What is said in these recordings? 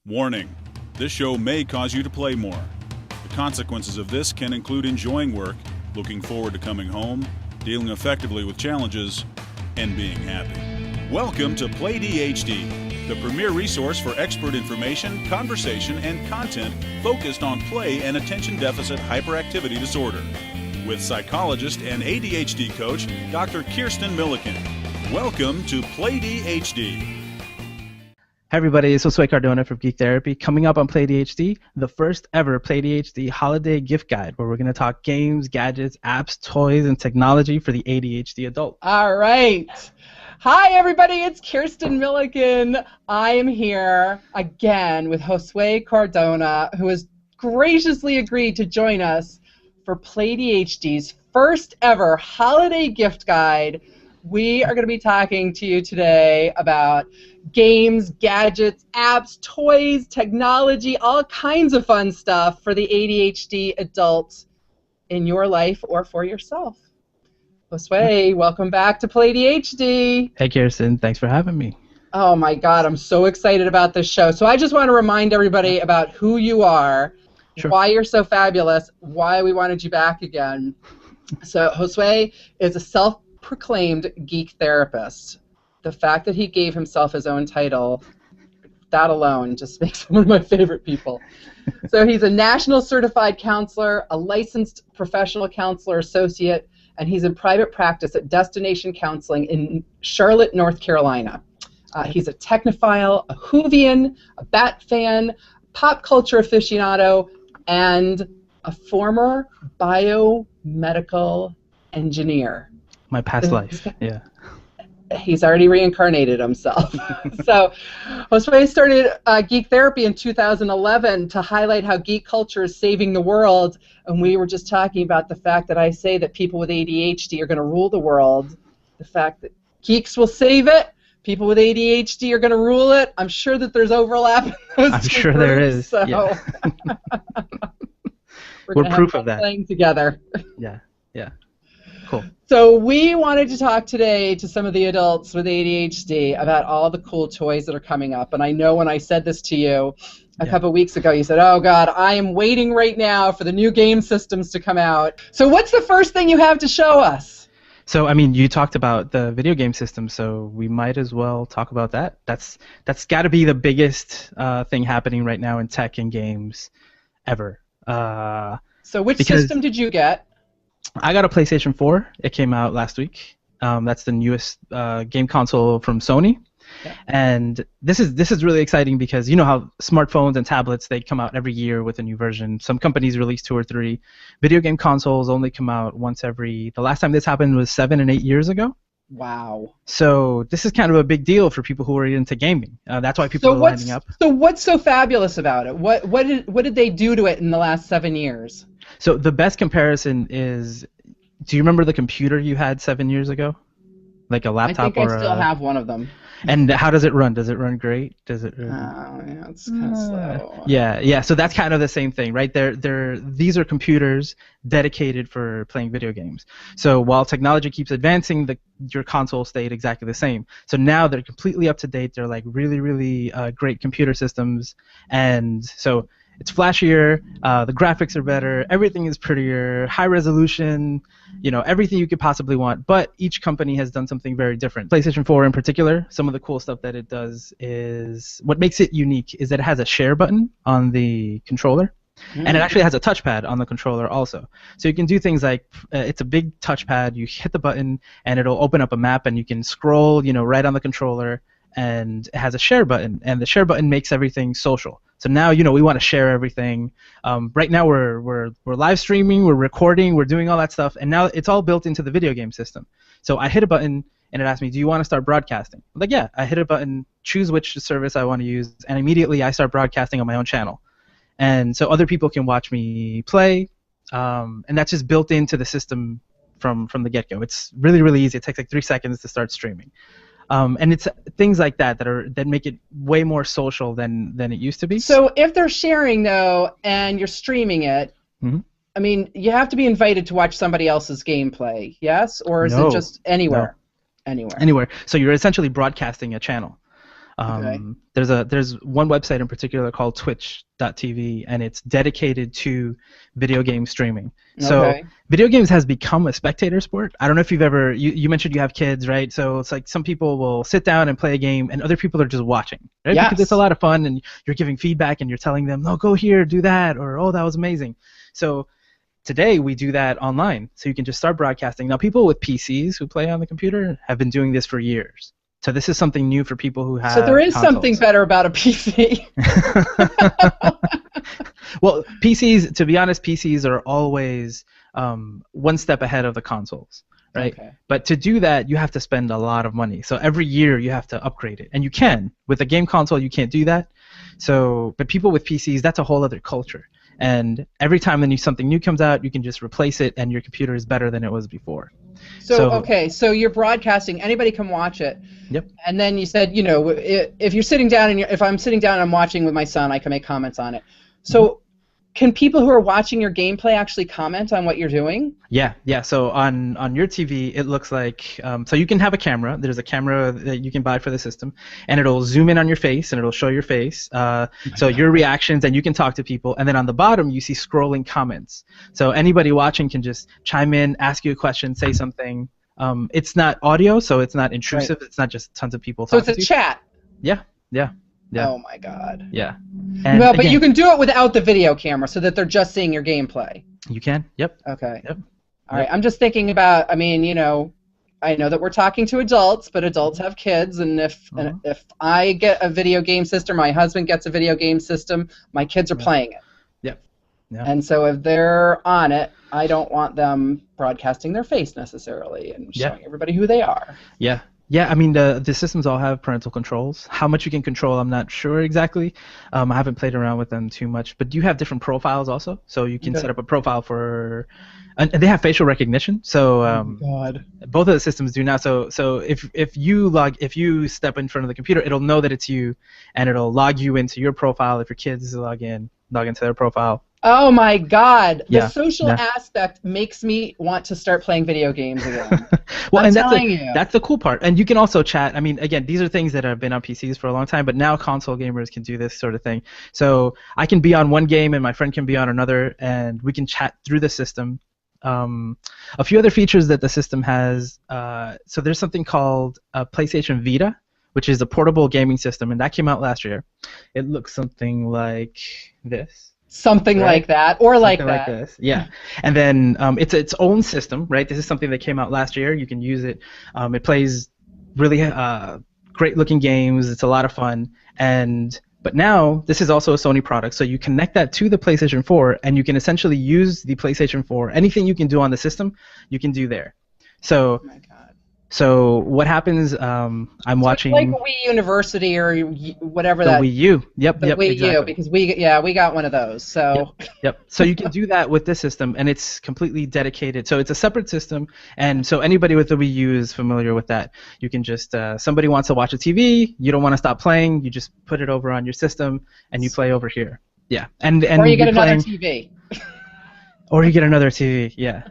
Warning: this show may cause you to play more. The consequences of this can include enjoying work, looking forward to coming home, dealing effectively with challenges, and being happy. Welcome to PlayDHD, the premier resource for expert information, conversation, and content focused on play and attention deficit hyperactivity disorder. With psychologist and ADHD coach, Dr. Kirsten Milliken. Welcome to PlayDHD. Hi everybody, it's Josue Cardona from GeekTherapy. Coming up on PlayDHD, the first ever PlayDHD holiday gift guide, where we're going to talk games, gadgets, apps, toys, and technology for the ADHD adult. All right. Hi everybody, it's Kirsten Milliken. I am here again with Josue Cardona, who has graciously agreed to join us for PlayDHD's first ever holiday gift guide. We are going to be talking to you today about games, gadgets, apps, toys, technology, all kinds of fun stuff for the ADHD adult in your life or for yourself. Josue, welcome back to PlayDHD. Hey Kirsten, thanks for having me. Oh my God, I'm so excited about this show. So I just want to remind everybody about who you are, why you're so fabulous, why we wanted you back again. So Josue is a self-proclaimed geek therapist. The fact that he gave himself his own title, that alone just makes him one of my favorite people. So he's a national certified counselor, a licensed professional counselor associate, and he's in private practice at Destination Counseling in Charlotte, North Carolina. He's a technophile, a Whovian, a Bat fan, pop culture aficionado, and a former biomedical engineer. My past life, yeah. He's already reincarnated himself. So Josue started Geek Therapy in 2011 to highlight how geek culture is saving the world. And we were just talking about the fact that I say that people with ADHD are going to rule the world. The fact that geeks will save it, people with ADHD are going to rule it. I'm sure that there's overlap in those I'm two sure groups, there is. So Yeah. we're proof of that. Playing together. Yeah, yeah. Cool. So we wanted to talk today to some of the adults with ADHD about all the cool toys that are coming up. And I know when I said this to you a couple of weeks ago, you said, oh God, I am waiting right now for the new game systems to come out. So what's the first thing you have to show us? So, I mean, you talked about the video game system, so we might as well talk about that. That's got to be the biggest thing happening right now in tech and games ever. So which system did you get? I got a PlayStation 4. It came out last week. That's the newest game console from Sony. Yeah. And this is really exciting because you know how smartphones and tablets, they come out every year with a new version. Some companies release 2 or 3. Video game consoles only come out once every... The last time this happened was 7 and 8 years ago. Wow. So this is kind of a big deal for people who are into gaming. That's why people are lining up. So what's so fabulous about it? What did they do to it in the last 7 years? So the best comparison is, do you remember the computer you had 7 years ago? Like a laptop or I still have one of them. And how does it run? Does it run great? Does it? Yeah, it's kind of slow. Yeah. So that's kind of the same thing, right? These are computers dedicated for playing video games. So while technology keeps advancing, your console stayed exactly the same. So now they're completely up to date. They're like really, really great computer systems, and so it's flashier. The graphics are better. Everything is prettier. High resolution. You know, everything you could possibly want, but each company has done something very different. PlayStation 4 in particular, some of the cool stuff that it does is, what makes it unique is that it has a share button on the controller, and it actually has a touchpad on the controller also. So you can do things like, it's a big touchpad, you hit the button, and it'll open up a map, and you can scroll, you know, right on the controller, and it has a share button, and the share button makes everything social. So now, you know, we want to share everything. Right now we're live streaming, we're recording, we're doing all that stuff, and now it's all built into the video game system. So I hit a button, and it asks me, do you want to start broadcasting? I'm like, yeah. I hit a button, choose which service I want to use, and immediately I start broadcasting on my own channel. And so other people can watch me play, and that's just built into the system from the get-go. It's really, really easy. It takes like 3 seconds to start streaming. And it's things like that make it way more social than it used to be. So if they're sharing though, and you're streaming it, I mean, you have to be invited to watch somebody else's gameplay, yes? Or is it just anywhere? No. Anywhere. So you're essentially broadcasting a channel. There's one website in particular called Twitch.tv, and it's dedicated to video game streaming. So video games has become a spectator sport. I don't know if you've ever, you mentioned you have kids, right? So it's like some people will sit down and play a game, and other people are just watching, right? Yes. Because it's a lot of fun, and you're giving feedback, and you're telling them, no, go here, do that, or oh, that was amazing. So today we do that online, so you can just start broadcasting. Now, people with PCs who play on the computer have been doing this for years. So this is something new for people who have. So there is consoles. something better about a PC. Well, PCs, to be honest, PCs are always one step ahead of the consoles, right? Okay. But to do that, you have to spend a lot of money. So every year you have to upgrade it, and you can. With a game console, you can't do that. So, but people with PCs, that's a whole other culture. And every time something new comes out, you can just replace it, and your computer is better than it was before. So you're broadcasting. Anybody can watch it. Yep. And then you said, if you're sitting down, if I'm sitting down and I'm watching with my son, I can make comments on it. So can people who are watching your gameplay actually comment on what you're doing? Yeah. So on your TV, it looks like, so you can have a camera. There's a camera that you can buy for the system, and it'll zoom in on your face, and it'll show your face. So your reactions, and you can talk to people. And then on the bottom, you see scrolling comments. So anybody watching can just chime in, ask you a question, say something. It's not audio, so it's not intrusive. Right. It's not just tons of people talking. So it's a chat. Yeah. Oh my God. Yeah. And well, but again, you can do it without the video camera, so that they're just seeing your gameplay. You can. Yep. Okay. Yep. All right. I'm just thinking about. I mean, I know that we're talking to adults, but adults have kids, and if I get a video game system, my husband gets a video game system, my kids are playing it. Yep. Yeah. And so if they're on it, I don't want them broadcasting their face necessarily and showing everybody who they are. Yeah. Yeah, I mean, the systems all have parental controls. How much you can control, I'm not sure exactly. I haven't played around with them too much. But you have different profiles also. So you can set up a profile for... And they have facial recognition. So both of the systems do now. So if you step in front of the computer, it'll know that it's you, and it'll log you into your profile. If your kids log into their profile. Oh my God! The social aspect makes me want to start playing video games again. Well, and that's the cool part. And you can also chat. I mean, again, these are things that have been on PCs for a long time, but now console gamers can do this sort of thing. So I can be on one game, and my friend can be on another, and we can chat through the system. A few other features that the system has. So there's something called PlayStation Vita, which is a portable gaming system, and that came out last year. It looks something like this. Something like that, or something like that. Like this. Yeah. And then it's its own system, right? This is something that came out last year. You can use it. It plays really great-looking games. It's a lot of fun. But now this is also a Sony product, so you connect that to the PlayStation 4, and you can essentially use the PlayStation 4. Anything you can do on the system, you can do there. So. Oh my God. So what happens? I'm watching. It's like Wii University or whatever the Wii U. Yep. Wii U, because we got one of those. So. Yep. So you can do that with this system, and it's completely dedicated. So it's a separate system, and so anybody with the Wii U is familiar with that. You can just somebody wants to watch a TV, you don't want to stop playing, you just put it over on your system, and you play over here. Yeah. And or you get another TV. Or you get another TV, yeah.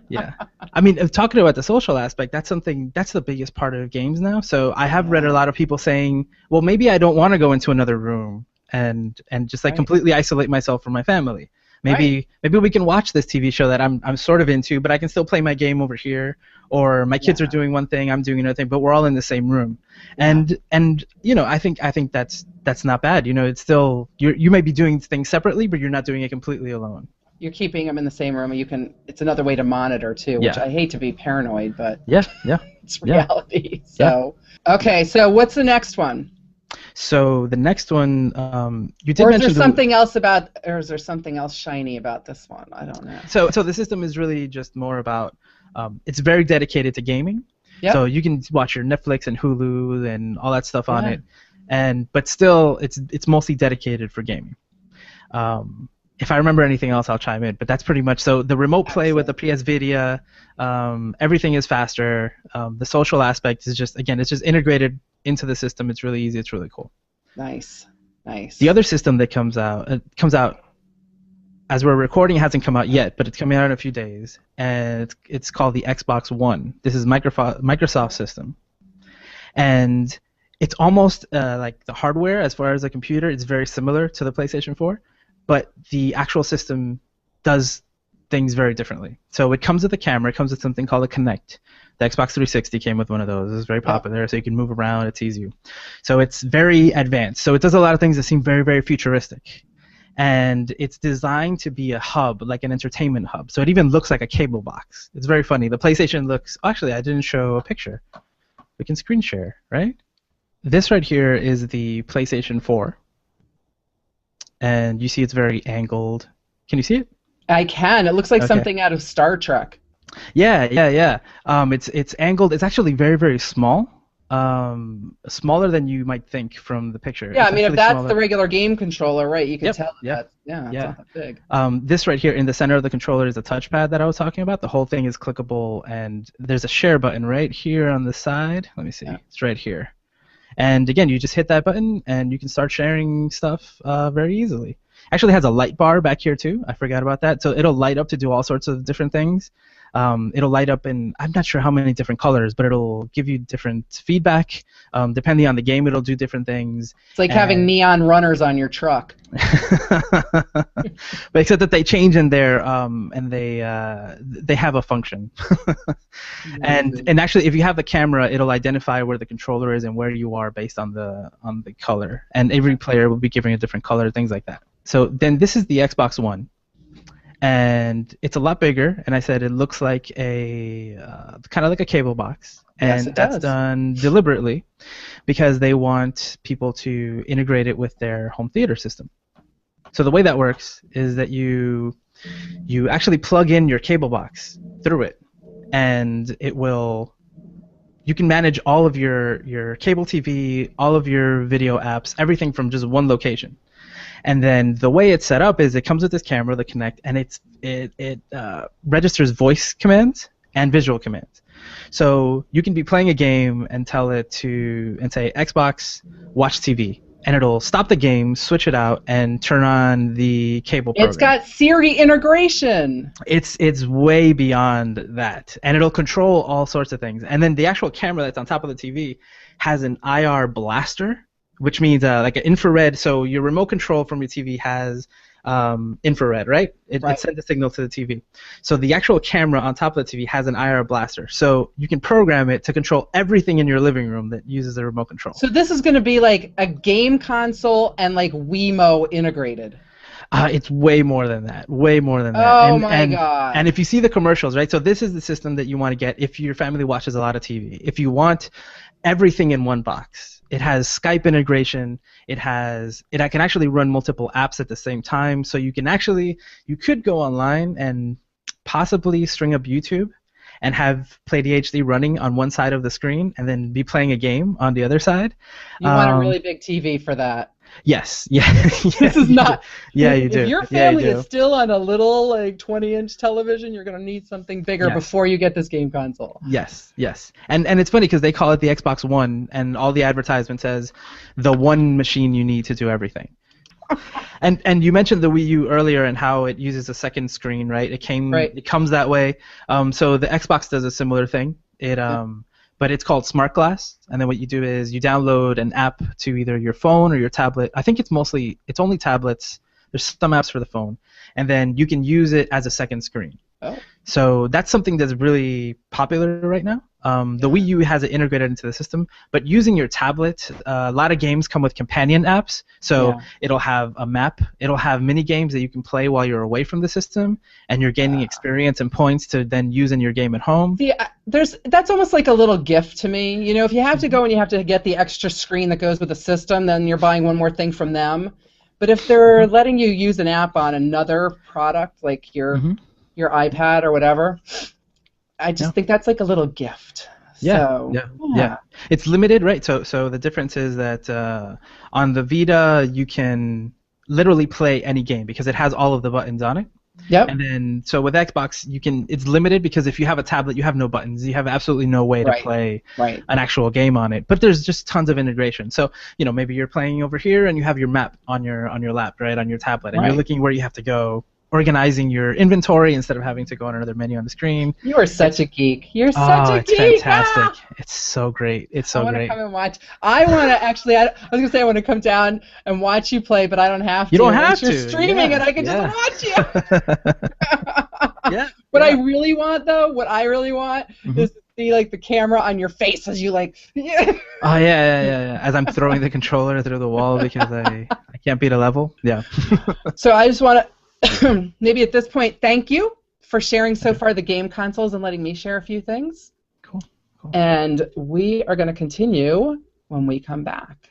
I mean, talking about the social aspect, that's the biggest part of games now. So I have read a lot of people saying, well, maybe I don't want to go into another room and just completely isolate myself from my family. Maybe we can watch this TV show that I'm sort of into, but I can still play my game over here. Or my kids are doing one thing, I'm doing another thing, but we're all in the same room. Yeah. And I think that's not bad. It's still you may be doing things separately, but you're not doing it completely alone. You're keeping them in the same room. It's another way to monitor too, which I hate to be paranoid, but it's reality. So okay, so what's the next one? So the next one, you did mention. Or is there something else or is there something else shiny about this one? I don't know. So the system is really just more about. It's very dedicated to gaming. Yep. So you can watch your Netflix and Hulu and all that stuff on it, but still, it's mostly dedicated for gaming. If I remember anything else, I'll chime in. But that's pretty much so. The remote play with the PS Vita, everything is faster. The social aspect is just it's just integrated into the system. It's really easy. It's really cool. Nice. The other system that comes out as we're recording, it hasn't come out yet, but it's coming out in a few days, and it's called the Xbox One. This is Microsoft system, and it's almost like the hardware as far as the computer. It's very similar to the PlayStation 4, but the actual system does things very differently. So it comes with a camera. It comes with something called a Kinect. The Xbox 360 came with one of those. It's very popular, so you can move around. It sees you. So it's very advanced. So it does a lot of things that seem very, very futuristic. And it's designed to be a hub, like an entertainment hub. So it even looks like a cable box. It's very funny. The PlayStation looks... Actually, I didn't show a picture. We can screen share, right? This right here is the PlayStation 4. And you see it's very angled. Can you see it? I can. It looks like something out of Star Trek. Yeah. It's angled. It's actually very, very small. Smaller than you might think from the picture. Yeah, It's I mean, if actually that's smaller. the regular game controller, right, you can Yep, tell yep, it's yeah. not that big. This right here in the center of the controller is a touchpad that I was talking about. The whole thing is clickable, and there's a share button right here on the side. Let me see. Yeah. It's right here. And again, you just hit that button, and you can start sharing stuff very easily. Actually, it has a light bar back here too. I forgot about that. So it'll light up to do all sorts of different things. It'll light up in, I'm not sure how many different colors, but it'll give you different feedback. Depending on the game, it'll do different things. It's like having neon runners on your truck. But except that they change in there, and they have a function. And actually, if you have the camera, it'll identify where the controller is and where you are based on the color. And every player will be giving a different color, things like that. So then this is the Xbox One. And it's a lot bigger, and I said it looks like a kind of like a cable box, and Yes, that's done deliberately because they want people to integrate it with their home theater system. So the way that works is that you actually plug in your cable box through it, and you can manage all of your cable TV, all of your video apps, everything from just one location. And then the way it's set up is it comes with this camera, the Kinect, and it registers voice commands and visual commands. So you can be playing a game and tell it and say, Xbox, watch TV. And it'll stop the game, switch it out, and turn on the cable program. It's got Siri integration. It's way beyond that. And it'll control all sorts of things. And then the actual camera that's on top of the TV has an IR blaster, which means like an infrared. So your remote control from your TV has infrared, right? It sends a signal to the TV. So the actual camera on top of the TV has an IR blaster. So you can program it to control everything in your living room that uses a remote control. So this is going to be like a game console and like Wiimote integrated. It's way more than that. Way more than that. Oh my God. And if you see the commercials, right? So this is the system that you want to get if your family watches a lot of TV. If you want everything in one box. It has Skype integration. It can actually run multiple apps at the same time. So you could go online and possibly string up YouTube and have PlayDHD running on one side of the screen and then be playing a game on the other side. You want a really big TV for that. Yes. Yeah. This is not. Yeah, you do. If your family is still on a little like 20-inch television, you're going to need something bigger before you get this game console. Yes. And it's funny because they call it the Xbox One, and all the advertisement says the one machine you need to do everything. And you mentioned the Wii U earlier and how it uses a second screen, right? It comes that way. So the Xbox does a similar thing. But it's called Smart Glass, and then what you do is you download an app to either your phone or your tablet. I think it's only tablets. There's some apps for the phone, and then you can use it as a second screen. Oh. So that's something that's really popular right now. The Wii U has it integrated into the system, but using your tablet, a lot of games come with companion apps. So it'll have a map, it'll have mini games that you can play while you're away from the system, and you're gaining experience and points to then use in your game at home. See, that's almost like a little gift to me. You know, if you have to go and you have to get the extra screen that goes with the system, then you're buying one more thing from them. But if they're letting you use an app on another product, like your iPad or whatever, I just think that's like a little gift. Yeah. It's limited, right? So the difference is that on the Vita you can literally play any game because it has all of the buttons on it. Yep. And then so with Xbox it's limited because if you have a tablet you have no buttons. You have absolutely no way to play an actual game on it. But there's just tons of integration. So, maybe you're playing over here and you have your map on your lap, right, on your tablet, and you're looking where you have to go organizing your inventory instead of having to go on another menu on the screen. You are such a geek. You're such a it's geek. fantastic. Ah! It's so great. It's so I want great. to come and watch. I want to actually. I was gonna say I want to come down and watch you play, but I don't have to. You don't have You're to. streaming it. I can just watch you. Yeah. What I really want, though, is to see like the camera on your face as you like. Yeah. Oh yeah. As I'm throwing the controller through the wall because I can't beat a level. Yeah. So I just want to maybe at this point thank you for sharing so far the game consoles and letting me share a few things. Cool. And we are going to continue when we come back.